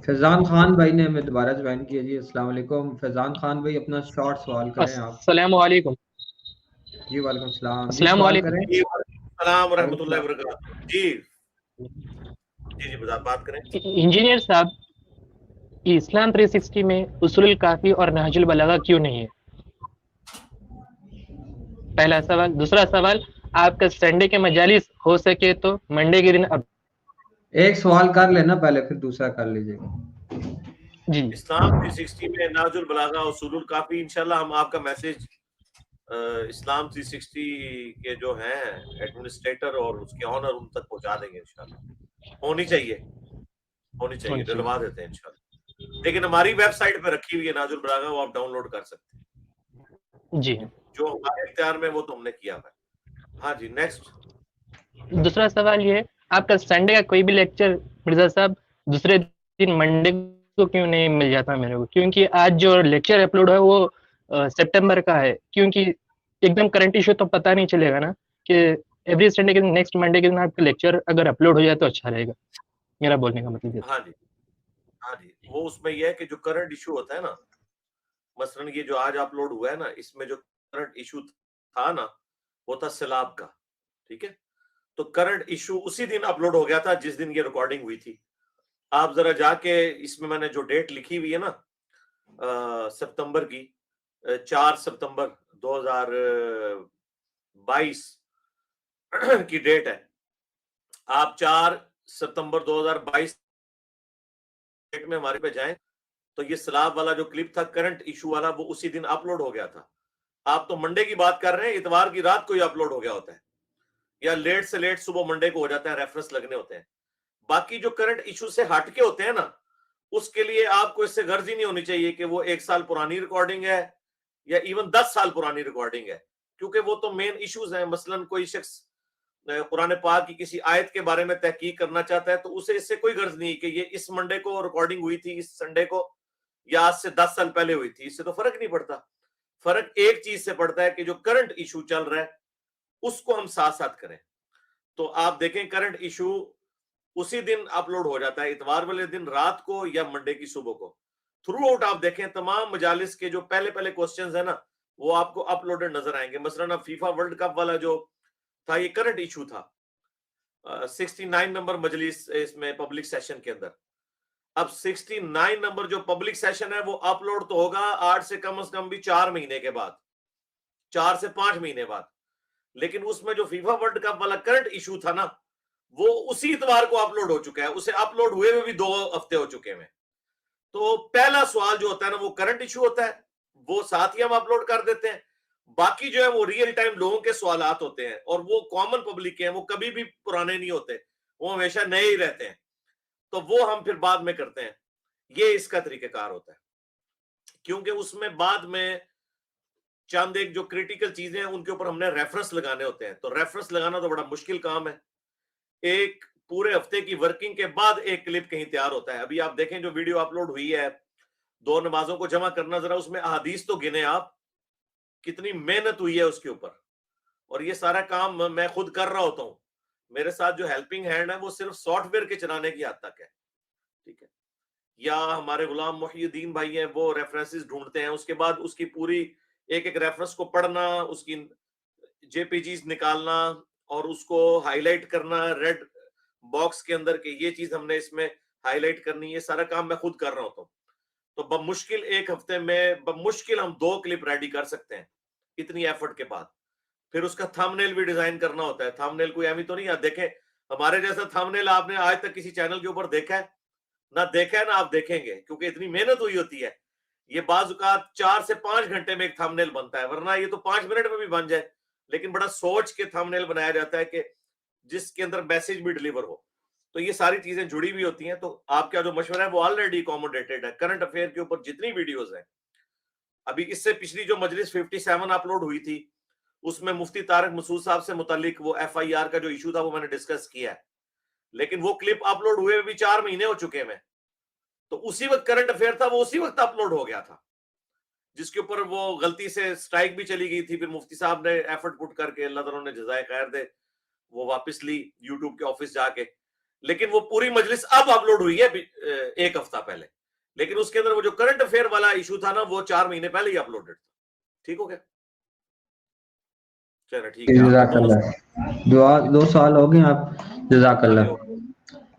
فیضان خان بھائی نے ہمیں دوبارہ جوائن کیا جی. السلام علیکم فیضان خان بھائی, اپنا شارٹ سوال کریں آپ. السلام علیکم. جی وعلیکم السلام جی, السلام سوال علیکم. کریں. جی السلام ورحمۃ وعلیکم اللہ السلام. وبرکاتہ. جی جی جی بات کریں. انجینئر صاحب, اسلام 360 میں اصول الکافی اور نہج البلاغہ کیوں نہیں ہے؟ پہلا سوال. دوسرا سوال, آپ کا سنڈے کے مجالس ہو سکے تو منڈے کے دن ایک سوال کر لینا پہلے, پھر دوسرا کر لیجیے گا. جی اسلام 360 میں نہج البلاغہ اصول الکافی, انشاءاللہ ہم آپ کا میسج اسلام 360 کے جو ہیں ایڈمنسٹریٹر اور اس کے آنر ان تک پہنچا دیں گے انشاءاللہ. ہونی چاہیے ڈلوا دیتے ہیں انشاءاللہ. لیکن ہماری ویب سائٹ پہ رکھی ہوئی ہے نہج البلاغہ, وہ آپ ڈاؤن لوڈ کر سکتے ہیں. جی جو ہمارے اختیار میں وہ تو ہم نے کیا ہے. ہاں جی نیکسٹ. دوسرا سوال یہ, آپ کا سنڈے کا کوئی بھی لیکچر مرزا صاحب دوسرے دن منڈے کو کیوں نہیں مل جاتا میرے کو؟ کیونکہ آج جو لیکچر اپلوڈ ہے وہ سپٹمبر کا ہے, کیونکہ ایک دم کرنٹ ایشو تو پتہ نہیں چلے گا نا کہ ایوری سنڈے کے دن نیکسٹ منڈے کے دن آپ کا لیکچر اگر اپلوڈ ہو جائے تو اچھا رہے گا. میرا بولنے کا مطلب یہ. ہاں جی وہ اس میں یہ ہے کہ جو کرنٹ ایشو ہوتا ہے نا, مثلا یہ جو آج اپلوڈ ہوا ہے نا, اس میں جو کرنٹ ایشو تھا نا وہ تھا سیلاب کا. ٹھیک ہے, تو کرنٹ ایشو اسی دن اپلوڈ ہو گیا تھا جس دن یہ ریکارڈنگ ہوئی تھی. آپ ذرا جا کے اس میں نے جو ڈیٹ لکھی ہوئی ہے نا سپتمبر کی, 4 سپتمبر 2022 کی ڈیٹ ہے. آپ 4 ستمبر 2022 ڈیٹ میں ہمارے پہ جائیں تو یہ سیلاب والا جو کلپ تھا کرنٹ ایشو والا, وہ اسی دن اپلوڈ ہو گیا تھا. آپ تو منڈے کی بات کر رہے ہیں, اتوار کی رات کو ہی اپلوڈ ہو گیا ہوتا ہے, یا لیٹ سے لیٹ صبح منڈے کو ہو جاتا ہے, ریفرنس لگنے ہوتے ہیں. باقی جو کرنٹ ایشو سے ہٹ کے ہوتے ہیں نا, اس کے لیے آپ کو اس سے غرض ہی نہیں ہونی چاہیے کہ وہ 1 سال پرانی ریکارڈنگ ہے یا ایون 10 سال پرانی ریکارڈنگ ہے, کیونکہ وہ تو مین ایشوز ہیں. مثلا کوئی شخص قرآن پاک کی کسی آیت کے بارے میں تحقیق کرنا چاہتا ہے تو اسے اس سے کوئی غرض نہیں کہ یہ اس منڈے کو ریکارڈنگ ہوئی تھی, اس سنڈے کو, یا آج سے 10 سال پہلے ہوئی تھی. اس سے تو فرق نہیں پڑتا. فرق ایک چیز سے پڑتا ہے کہ جو کرنٹ ایشو چل رہا ہے اس کو ہم ساتھ ساتھ کریں. تو آپ دیکھیں کرنٹ ایشو اسی دن اپلوڈ ہو جاتا ہے, اتوار والے دن رات کو یا منڈے کی صبح کو. تھرو آؤٹ آپ دیکھیں تمام مجالس کے جو پہلے کوسچنز ہیں نا وہ آپ کو اپلوڈڈ نظر آئیں گے. مثلا فیفا ورلڈ کپ والا جو تھا یہ کرنٹ ایشو تھا, 69 نمبر مجلس اس میں پبلک سیشن کے اندر. اب 69 نمبر جو پبلک سیشن ہے وہ اپلوڈ تو ہوگا آج سے کم از کم بھی 4 مہینے کے بعد, 4 سے 5 مہینے بعد. لیکن اس میں جو فیفا ورلڈ کپ والا کرنٹ ایشو تھا نا وہ اسی اتوار کو اپلوڈ ہو چکا ہے, اسے اپلوڈ ہوئے میں بھی 2 ہفتے ہو چکے ہیں. تو پہلا سوال جو ہوتا ہے نا وہ کرنٹ ایشو ہوتا ہے, وہ ساتھ ہی ہم اپلوڈ کر دیتے ہیں. باقی جو ہے وہ ریئل ٹائم لوگوں کے سوالات ہوتے ہیں, اور وہ کامن پبلک کے ہیں, وہ کبھی بھی پرانے نہیں ہوتے, وہ ہمیشہ نئے ہی رہتے ہیں. تو وہ ہم پھر بعد میں کرتے ہیں. یہ اس کا طریقہ کار ہوتا ہے, کیونکہ اس میں بعد میں چند ایک جو کریٹیکل چیزیں ہیں ان کے اوپر ہم نے ریفرنس لگانے ہوتے ہیں. تو ریفرنس لگانا تو بڑا مشکل کام ہے. ایک پورے ہفتے کی ورکنگ کے بعد ایک کلپ کہیں تیار ہوتا ہے. ابھی آپ دیکھیں جو ویڈیو اپلوڈ ہوئی ہے 2 نمازوں کو جمع کرنا, ذرا اس میں احادیث تو گنے آپ, کتنی محنت ہوئی ہے اس کے اوپر. اور یہ سارا کام میں خود کر رہا ہوتا ہوں, میرے ساتھ جو ہیلپنگ ہینڈ ہے وہ صرف سافٹ ویئر کے چلانے کی حد تک ہے. ٹھیک ہے, یا ہمارے غلام محی الدین بھائی ہیں وہ ریفرنسز ڈھونڈتے ہیں, اس کے بعد اس کی پوری ایک ریفرنس کو پڑھنا, اس کی جے پی جیز نکالنا اور اس کو ہائی لائٹ کرنا ریڈ باکس کے اندر کہ یہ چیز ہم نے اس میں ہائی لائٹ کرنی, یہ سارا کام میں خود کر رہا ہوتا ہوں. تو بمشکل ایک ہفتے میں بمشکل ہم 2 کلپ ریڈی کر سکتے ہیں اتنی ایفرٹ کے بعد. پھر اس کا تھم نیل بھی ڈیزائن کرنا ہوتا ہے. تھم نیل کوئی ایمی تو نہیں ہے, دیکھیں ہمارے جیسا تھم نیل آپ نے آج تک کسی چینل کے اوپر دیکھا ہے؟ نہ دیکھا ہے نہ آپ دیکھیں گے, کیونکہ اتنی محنت ہوئی ہوتی ہے. یہ بعض اوقات 4 سے 5 گھنٹے میں ایک تھم نیل بنتا ہے, ورنہ یہ تو 5 منٹ میں بھی بن جائے, لیکن بڑا سوچ کے تھم نیل بنایا جاتا ہے کہ جس کے اندر میسج بھی ڈلیور ہو. تو یہ ساری چیزیں جڑی ہوئی ہوتی ہیں. تو آپ کا جو مشورہ ہے وہ آلریڈی اکوموڈیٹڈ ہے. کرنٹ افیئر کے اوپر جتنی ویڈیوز ہیں, ابھی اس سے پچھلی جو مجلس 57 اپلوڈ ہوئی تھی اس میں مفتی طارق مسعود صاحب سے متعلق وہ ایف آئی آر کا جو ایشو تھا وہ میں نے ڈسکس کیا ہے, لیکن وہ کلپ اپلوڈ ہوئے بھی 4 مہینے ہو چکے ہیں. تو اسی وقت کرنٹ افیئر تھا, وہ اسی وقت اپلوڈ ہو گیا تھا, جس کے اوپر وہ غلطی سے سٹرائک بھی چلی گئی تھی. پھر مفتی صاحب نے ایفرٹ پٹ کر کے, اللہ تعالیٰ نے جزائے خیر دے, وہ واپس لی یوٹیوب کے آفس جا کے. لیکن وہ پوری مجلس اب اپلوڈ ہوئی ہے ایک ہفتہ پہلے، لیکن اس کے اندر وہ جو کرنٹ افیئر والا ایشو تھا نا وہ 4 مہینے پہلے ہی اپلوڈڈ تھا. ٹھیک ہو گیا؟ چلو ٹھیک ہے. جزاک اللہ. 2 سال ہو گئے آپ. جزاک اللہ.